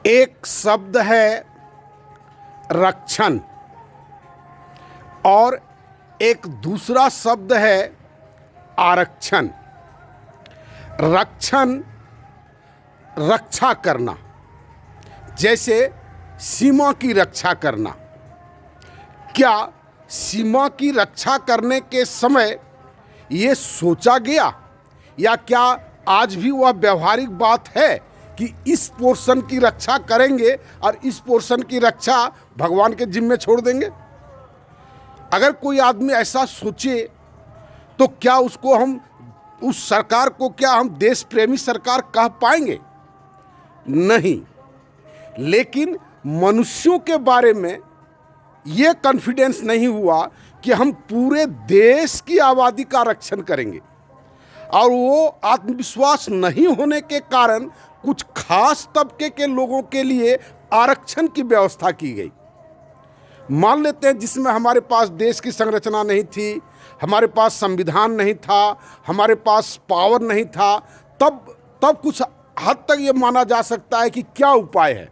एक शब्द है रक्षण और एक दूसरा शब्द है आरक्षण। रक्षण रक्षा करना, जैसे सीमा की रक्षा करना। क्या सीमा की रक्षा करने के समय ये सोचा गया या क्या आज भी वह व्यवहारिक बात है कि इस पोर्शन की रक्षा करेंगे और इस पोर्शन की रक्षा भगवान के जिम्मे छोड़ देंगे? अगर कोई आदमी ऐसा सोचे तो क्या उसको हम उस सरकार को क्या हम देश प्रेमी सरकार कह पाएंगे? नहीं। लेकिन मनुष्यों के बारे में ये कॉन्फिडेंस नहीं हुआ कि हम पूरे देश की आबादी का रक्षण करेंगे, और वो आत्मविश्वास नहीं होने के कारण कुछ खास तबके के लोगों के लिए आरक्षण की व्यवस्था की गई। मान लेते हैं जिसमें हमारे पास देश की संरचना नहीं थी, हमारे पास संविधान नहीं था, हमारे पास पावर नहीं था, तब कुछ हद तक ये माना जा सकता है कि क्या उपाय है।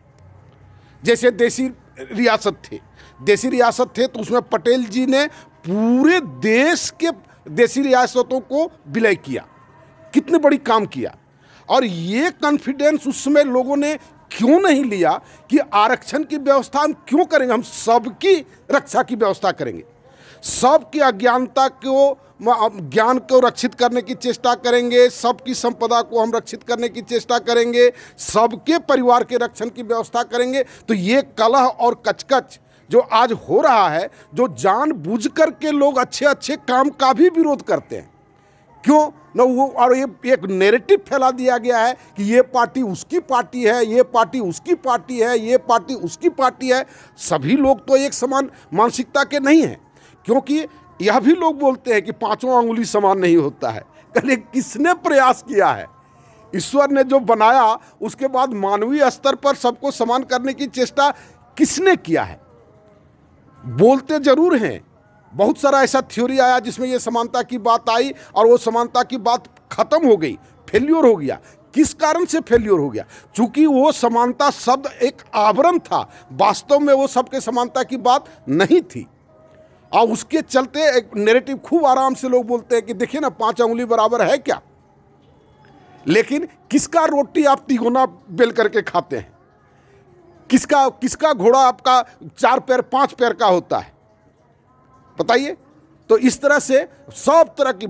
जैसे देसी रियासत थे तो उसमें पटेल जी ने पूरे देश के देसी रियासतों को विलय किया, कितने बड़ी काम किया। और ये कॉन्फिडेंस उस समय लोगों ने क्यों नहीं लिया कि आरक्षण की व्यवस्था हम क्यों करेंगे, हम सबकी रक्षा की व्यवस्था करेंगे, सबकी अज्ञानता को ज्ञान को रक्षित करने की चेष्टा करेंगे, सबकी संपदा को हम रक्षित करने की चेष्टा करेंगे, सबके परिवार के रक्षण की व्यवस्था करेंगे। तो ये कलह और कचकच जो आज हो रहा है, जो जानबूझ कर के लोग अच्छे अच्छे काम का भी विरोध करते हैं, क्यों न वो, और ये एक नैरेटिव फैला दिया गया है कि ये पार्टी उसकी पार्टी है, ये पार्टी उसकी पार्टी है, ये पार्टी उसकी पार्टी है। सभी लोग तो एक समान मानसिकता के नहीं हैं, क्योंकि यह भी लोग बोलते हैं कि पांचों अंगुली समान नहीं होता है। कल किसने प्रयास किया है? ईश्वर ने जो बनाया उसके बाद मानवीय स्तर पर सबको समान करने की चेष्टा किसने किया है? बोलते जरूर हैं, बहुत सारा ऐसा थ्योरी आया जिसमें ये समानता की बात आई और वो समानता की बात खत्म हो गई, फेल्योर हो गया। किस कारण से फेल्योर हो गया? चूंकि वो समानता शब्द एक आवरण था, वास्तव में वो सबके समानता की बात नहीं थी। और उसके चलते एक नैरेटिव खूब आराम से लोग बोलते हैं कि देखिए ना, 5 अंगुली बराबर है क्या। लेकिन किसका रोटी आप तिगुना बेल करके खाते हैं? किसका घोड़ा आपका 4 पैर 5 पैर का होता है, बताइए। तो इस तरह से सब तरह की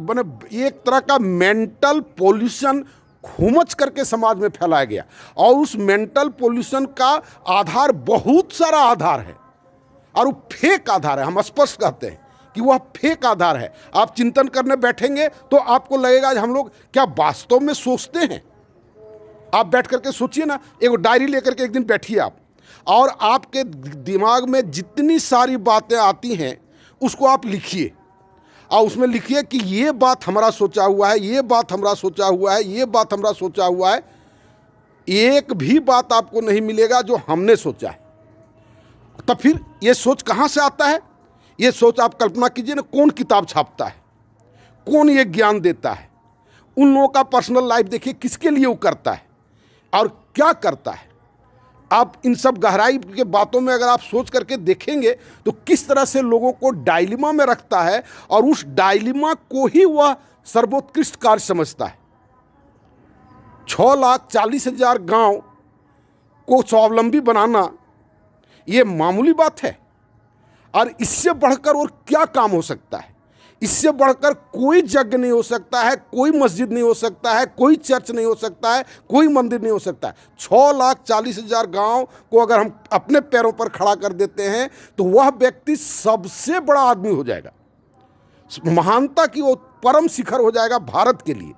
एक तरह का मेंटल पॉल्यूशन घुमच करके समाज में फैलाया गया। और उस मेंटल पॉल्यूशन का आधार बहुत सारा आधार है, और वो फेक आधार है। हम स्पष्ट कहते हैं कि वह फेक आधार है। आप चिंतन करने बैठेंगे तो आपको लगेगा हम लोग क्या वास्तव में सोचते हैं। आप बैठ करके सोचिए ना, एक डायरी लेकर के एक दिन बैठिए आप, और आपके दिमाग में जितनी सारी बातें आती हैं उसको आप लिखिए, और उसमें लिखिए कि ये बात हमारा सोचा हुआ है, ये बात हमारा सोचा हुआ है, ये बात हमारा सोचा हुआ है। एक भी बात आपको नहीं मिलेगा जो हमने सोचा है। तब फिर ये सोच कहाँ से आता है? ये सोच आप कल्पना कीजिए ना, कौन किताब छापता है, कौन ये ज्ञान देता है, उन लोगों का पर्सनल लाइफ देखिए, किसके लिए वो करता है और क्या करता है। आप इन सब गहराई के बातों में अगर आप सोच करके देखेंगे तो किस तरह से लोगों को डायलिमा में रखता है, और उस डायलिमा को ही वह सर्वोत्कृष्ट कार्य समझता है। 6,40,000 गांव को स्वावलंबी बनाना ये मामूली बात है? और इससे बढ़कर और क्या काम हो सकता है? इससे बढ़कर कोई यज्ञ नहीं हो सकता है, कोई मस्जिद नहीं हो सकता है, कोई चर्च नहीं हो सकता है, कोई मंदिर नहीं हो सकता है। 6,40,000 गांव को अगर हम अपने पैरों पर खड़ा कर देते हैं तो वह व्यक्ति सबसे बड़ा आदमी हो जाएगा, महानता की वो परम शिखर हो जाएगा भारत के लिए।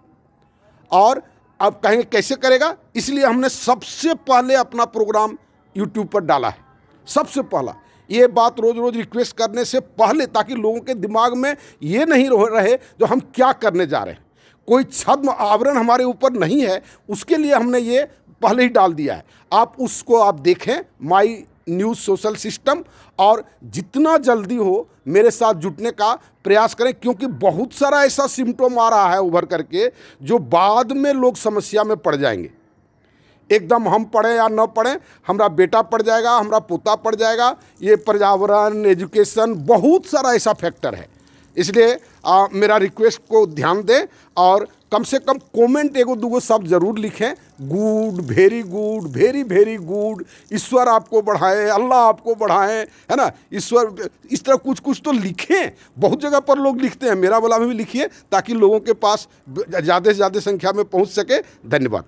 और अब कहेंगे कैसे करेगा? इसलिए हमने सबसे पहले अपना प्रोग्राम यूट्यूब पर डाला है, सबसे पहला। ये बात रोज रोज रिक्वेस्ट करने से पहले, ताकि लोगों के दिमाग में ये नहीं रहे जो हम क्या करने जा रहे हैं, कोई छद्म आवरण हमारे ऊपर नहीं है, उसके लिए हमने ये पहले ही डाल दिया है। आप उसको आप देखें, माई न्यूज़ सोशल सिस्टम, और जितना जल्दी हो मेरे साथ जुटने का प्रयास करें, क्योंकि बहुत सारा ऐसा सिम्टोम आ रहा है उभर करके जो बाद में लोग समस्या में पड़ जाएंगे। एकदम हम पढ़ें या न पढ़ें, हमारा बेटा पढ़ जाएगा, हमारा पोता पढ़ जाएगा। ये पर्यावरण, एजुकेशन, बहुत सारा ऐसा फैक्टर है। इसलिए मेरा रिक्वेस्ट को ध्यान दें और कम से कम कमेंट एगो दूगो शब्द जरूर लिखें, good, very good, very very good, ईश्वर आपको बढ़ाए, अल्लाह आपको बढ़ाए, है ना, ईश्वर, इस तरह कुछ कुछ तो लिखें। बहुत जगह पर लोग लिखते हैं, मेरा वाला में भी लिखिए ताकि लोगों के पास ज़्यादा से ज़्यादा संख्या में पहुंच सके। धन्यवाद।